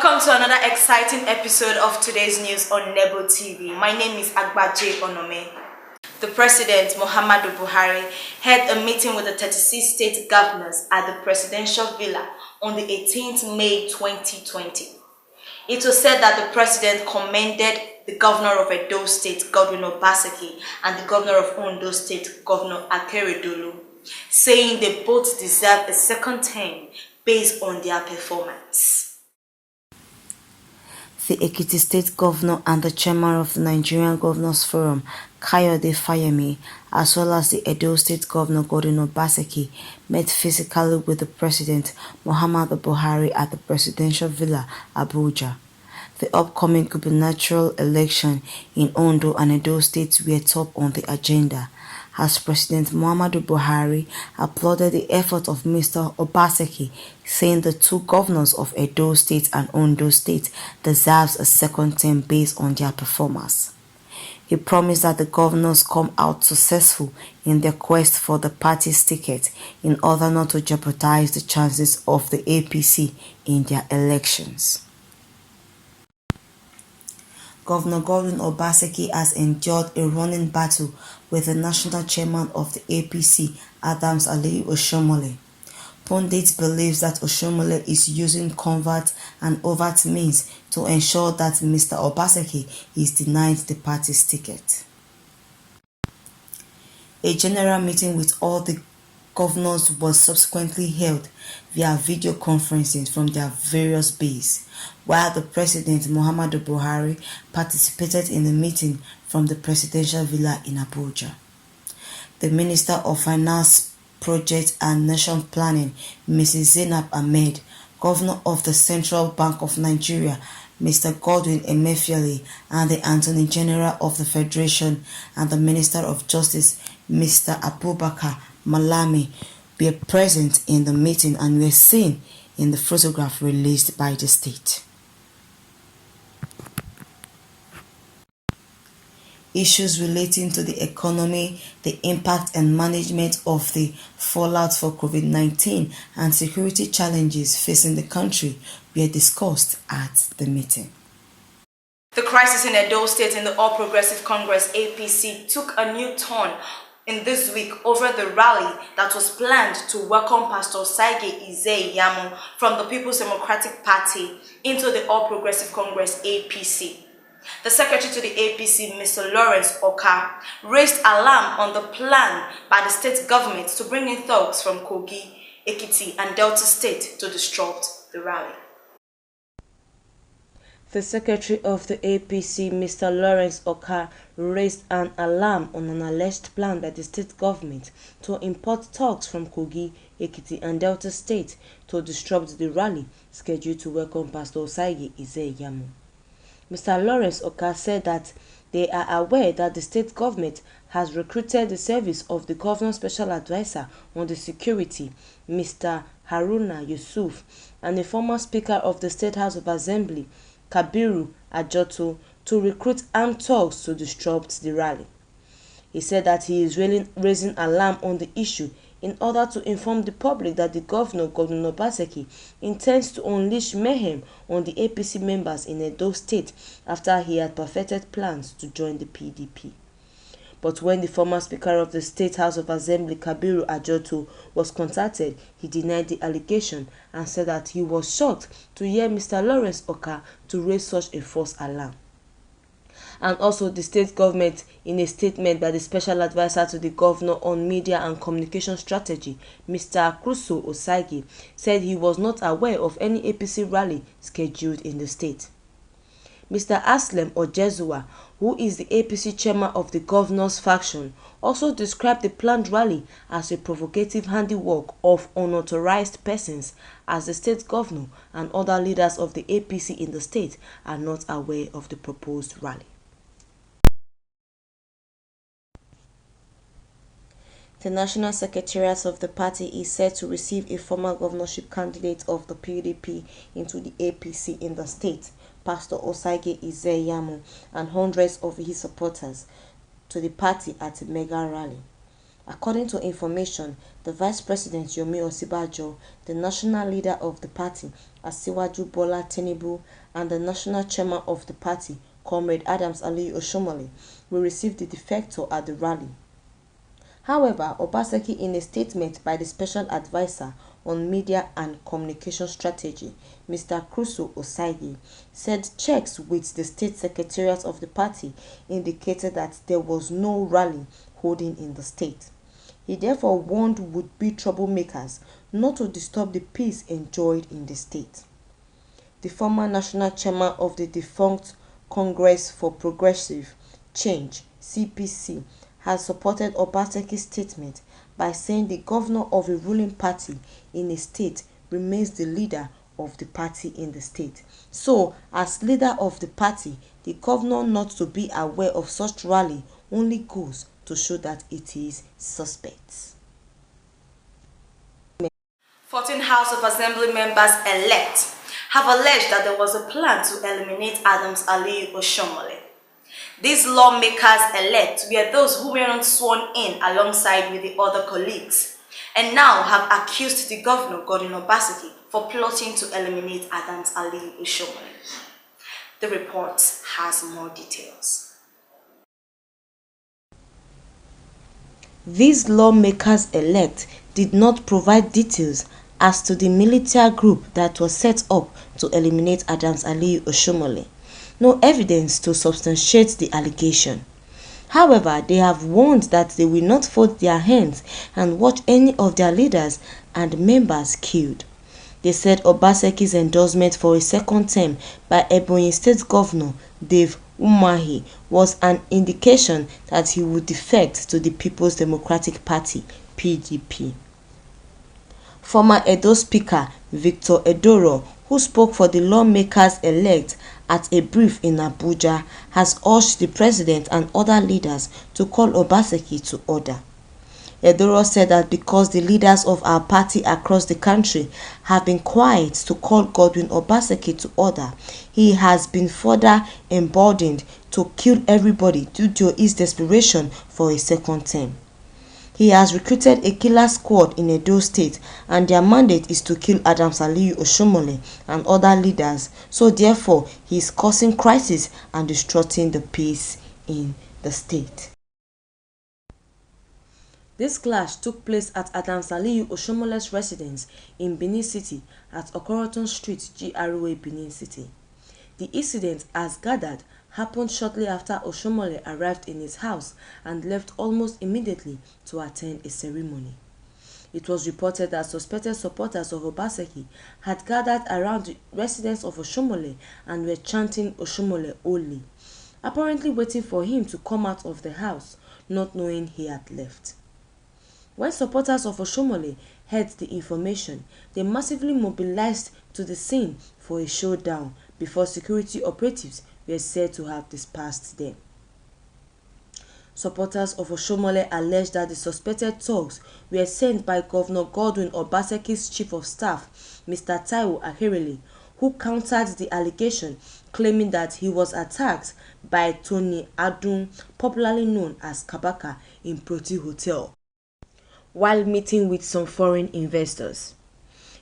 Welcome to another exciting episode of today's news on Nebo TV. My name is Agbaje Onome. The President, Muhammadu Buhari, held a meeting with the 36 state governors at the Presidential Villa on the 18th May 2020. It was said that the President commended the Governor of Edo State, Godwin Obaseki, and the Governor of Ondo State, Governor Akeredolu, saying they both deserve a second term based on their performance. The Ekiti State Governor and the Chairman of the Nigerian Governors Forum, Kayode Fayemi, as well as the Edo State Governor Godwin Obaseki, met physically with the President Muhammadu Buhari at the Presidential Villa, Abuja. The upcoming gubernatorial election in Ondo and Edo States were top on the agenda, as President Muhammadu Buhari applauded the effort of Mr. Obaseki, saying the two governors of Edo State and Ondo State deserves a second term based on their performance. He promised that the governors come out successful in their quest for the party's ticket in order not to jeopardize the chances of the APC in their elections. Governor Godwin Obaseki has endured a running battle with the national chairman of the APC, Adams Ali Oshiomhole. Pundits believes that Oshiomhole is using covert and overt means to ensure that Mr. Obaseki is denied the party's ticket. A general meeting with all the governors was subsequently held via video conferencing from their various bases, while the President Muhammadu Buhari participated in the meeting from the Presidential Villa in Abuja. The Minister of Finance, Project and Nation Planning, Mrs. Zainab Ahmed, Governor of the Central Bank of Nigeria, Mr. Godwin Emefiele, and the Attorney General of the Federation and the Minister of Justice, Mr. Abubakar Malami, were present in the meeting and were seen in the photograph released by the state. Issues relating to the economy, the impact and management of the fallout for COVID-19 and security challenges facing the country were discussed at the meeting. The crisis in Edo State in the All Progressive Congress APC took a new turn in this week over the rally that was planned to welcome Pastor Osage Yamu from the People's Democratic Party into the All Progressive Congress APC. The secretary to the APC, Mr. Lawrence Oka, raised alarm on the plan by the state government to bring in thugs from Kogi, Ekiti and Delta State to disrupt the rally. The secretary of the APC, Mr. Lawrence Oka, raised an alarm on an alleged plan by the state government to import thugs from Kogi, Ekiti and Delta State to disrupt the rally scheduled to welcome Pastor Osage Yamu. Mr. Lawrence Oka said that they are aware that the state government has recruited the service of the governor's special advisor on the security, Mr. Haruna Yusuf, and the former speaker of the State House of Assembly, Kabiru Ajoto, to recruit armed thugs to disrupt the rally. He said that he is raising alarm on the issue in order to inform the public that the governor, Godwin Obaseki, intends to unleash mayhem on the APC members in Edo State after he had perfected plans to join the PDP. But when the former Speaker of the State House of Assembly, Kabiru Ajoto, was contacted, he denied the allegation and said that he was shocked to hear Mr. Lawrence Oka to raise such a false alarm. And also the state government, in a statement by the special advisor to the governor on media and communication strategy, Mr. Akruso Osage, said he was not aware of any APC rally scheduled in the state. Mr. Aslem Ojezua, who is the APC chairman of the governor's faction, also described the planned rally as a provocative handiwork of unauthorized persons, as the state governor and other leaders of the APC in the state are not aware of the proposed rally. The National Secretariat of the party is set to receive a former governorship candidate of the PDP into the APC in the state, Pastor Osage Yamu, and hundreds of his supporters to the party at a mega rally. According to information, the Vice President Yomi Osibajo, the national leader of the party, Asiwaju Bola Tinubu, and the national chairman of the party, Comrade Adams Ali Oshiomhole, will receive the defector at the rally. However, Obaseki, in a statement by the Special Advisor on Media and Communication Strategy, Mr. Kruso Osagi, said checks with the state secretariat of the party indicated that there was no rally holding in the state. He therefore warned would-be troublemakers not to disturb the peace enjoyed in the state. The former national chairman of the defunct Congress for Progressive Change (CPC) has supported Obaseki's statement by saying the governor of a ruling party in a state remains the leader of the party in the state. So, as leader of the party, the governor not to be aware of such rally only goes to show that it is suspect. 14 House of Assembly members elect have alleged that there was a plan to eliminate Adams Ali Oshiomhole. These lawmakers-elect were those who were not sworn in alongside with the other colleagues and now have accused the governor, Godwin Obaseki, for plotting to eliminate Adams Ali Oshiomhole. The report has more details. These lawmakers-elect did not provide details as to the military group that was set up to eliminate Adams Ali Oshiomhole. No evidence to substantiate the allegation. However, they have warned that they will not fold their hands and watch any of their leaders and members killed. They said Obaseki's endorsement for a second term by Ebonyi State Governor Dave Umahi was an indication that he would defect to the People's Democratic Party (PDP). Former Edo Speaker Victor Edoro, who spoke for the lawmakers-elect at a brief in Abuja, has urged the president and other leaders to call Obaseki to order. Edoro said that because the leaders of our party across the country have been quiet to call Godwin Obaseki to order, he has been further emboldened to kill everybody due to his desperation for a second term. He has recruited a killer squad in Edo State and their mandate is to kill Adams Ali Oshiomhole and other leaders, so therefore he is causing crisis and disrupting the peace in the state. This clash took place at Adams Ali Oshiomhole's residence in Benin City at Okoroton Street, GRA, Benin City. The incident, as gathered, happened shortly after Oshiomhole arrived in his house and left almost immediately to attend a ceremony. It was reported that suspected supporters of Obaseki had gathered around the residence of Oshiomhole and were chanting Oshiomhole only, apparently waiting for him to come out of the house, not knowing he had left. When supporters of Oshiomhole heard the information, they massively mobilized to the scene for a showdown before security operatives were said to have dispersed them. Supporters of Oshiomhole alleged that the suspected thugs were sent by Governor Godwin Obaseki's chief of staff, Mr. Akeredolu, who countered the allegation, claiming that he was attacked by Tony Adun, popularly known as Kabaka, in Proti Hotel, while meeting with some foreign investors.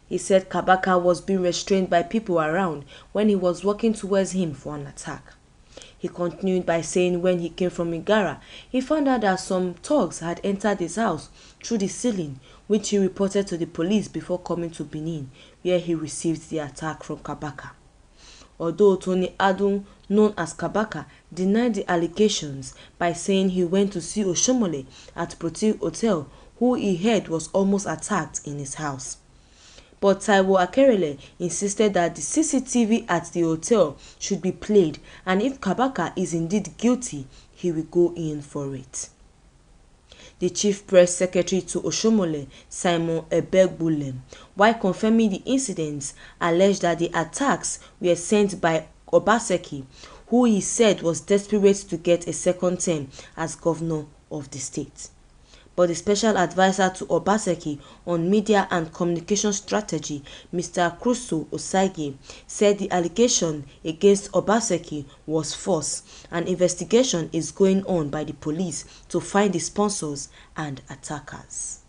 He said Kabaka was being restrained by people around when he was walking towards him for an attack. He continued by saying when he came from Igara, he found out that some thugs had entered his house through the ceiling, which he reported to the police before coming to Benin, where he received the attack from Kabaka. Although Tony Adun, known as Kabaka, denied the allegations by saying he went to see Oshiomhole at Proti Hotel, who he heard was almost attacked in his house. But Akeredolu insisted that the CCTV at the hotel should be played, and if Kabaka is indeed guilty, he will go in for it. The chief press secretary to Oshiomhole, Simon Ebegbulem, while confirming the incidents, alleged that the attacks were sent by Obaseki, who he said was desperate to get a second term as governor of the state. but the special advisor to Obaseki on media and communication strategy, Mr. Kruso Osage, said the allegation against Obaseki was false. An investigation is going on by the police to find the sponsors and attackers.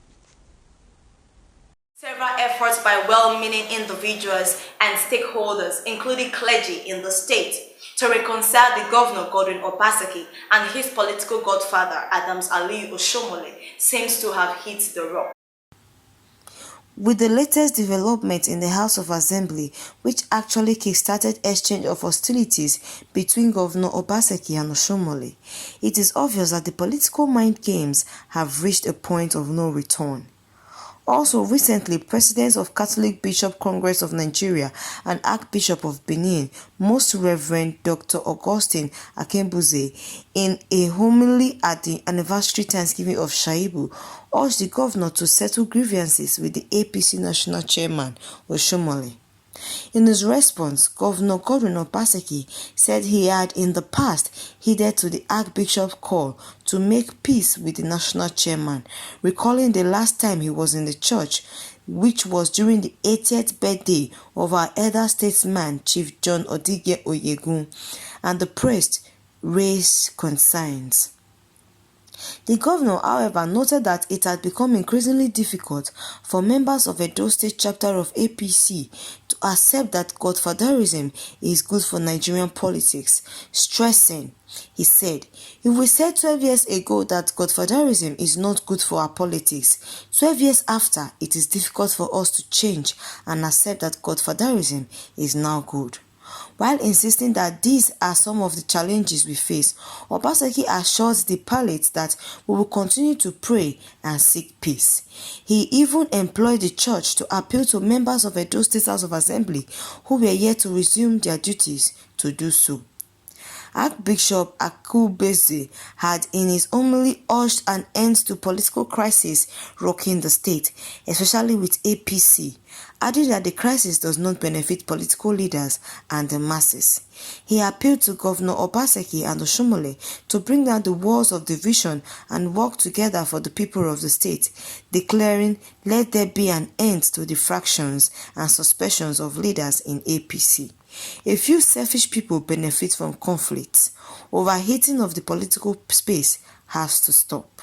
Several efforts by well-meaning individuals and stakeholders, including clergy in the state, to reconcile the governor Godwin Obaseki and his political godfather Adams Ali Oshiomhole seems to have hit the rock. With the latest development in the House of Assembly, which actually kick-started exchange of hostilities between Governor Obaseki and Oshiomhole, it is obvious that the political mind games have reached a point of no return. Also recently, President of Catholic Bishop Congress of Nigeria and Archbishop of Benin, Most Reverend Dr. Augustine Akeredolu, in a homily at the anniversary Thanksgiving of Shaibu, urged the governor to settle grievances with the APC national chairman, Oshiomhole. In his response, Governor Godwin Obaseki said he had in the past heeded to the Archbishop's call to make peace with the national chairman, recalling the last time he was in the church, which was during the 80th birthday of our elder statesman Chief John Odige Oyegun, and the priest raised concerns. The governor, however, noted that it had become increasingly difficult for members of Edo State chapter of APC to accept that godfatherism is good for Nigerian politics, stressing, he said, "If we said 12 years ago that godfatherism is not good for our politics, 12 years after, it is difficult for us to change and accept that godfatherism is now good." While insisting that these are some of the challenges we face, Obaseki assured the prelate that we will continue to pray and seek peace. He even employed the church to appeal to members of Edo State House of Assembly who were yet to resume their duties to do so. Archbishop Akeredolu had in his homily urged an end to political crisis rocking the state, especially with APC, adding that the crisis does not benefit political leaders and the masses. He appealed to Governor Obaseki and Oshiomhole to bring down the walls of division and work together for the people of the state, declaring, "Let there be an end to the fractions and suspensions of leaders in APC. A few selfish people benefit from conflicts. Overheating of the political space has to stop."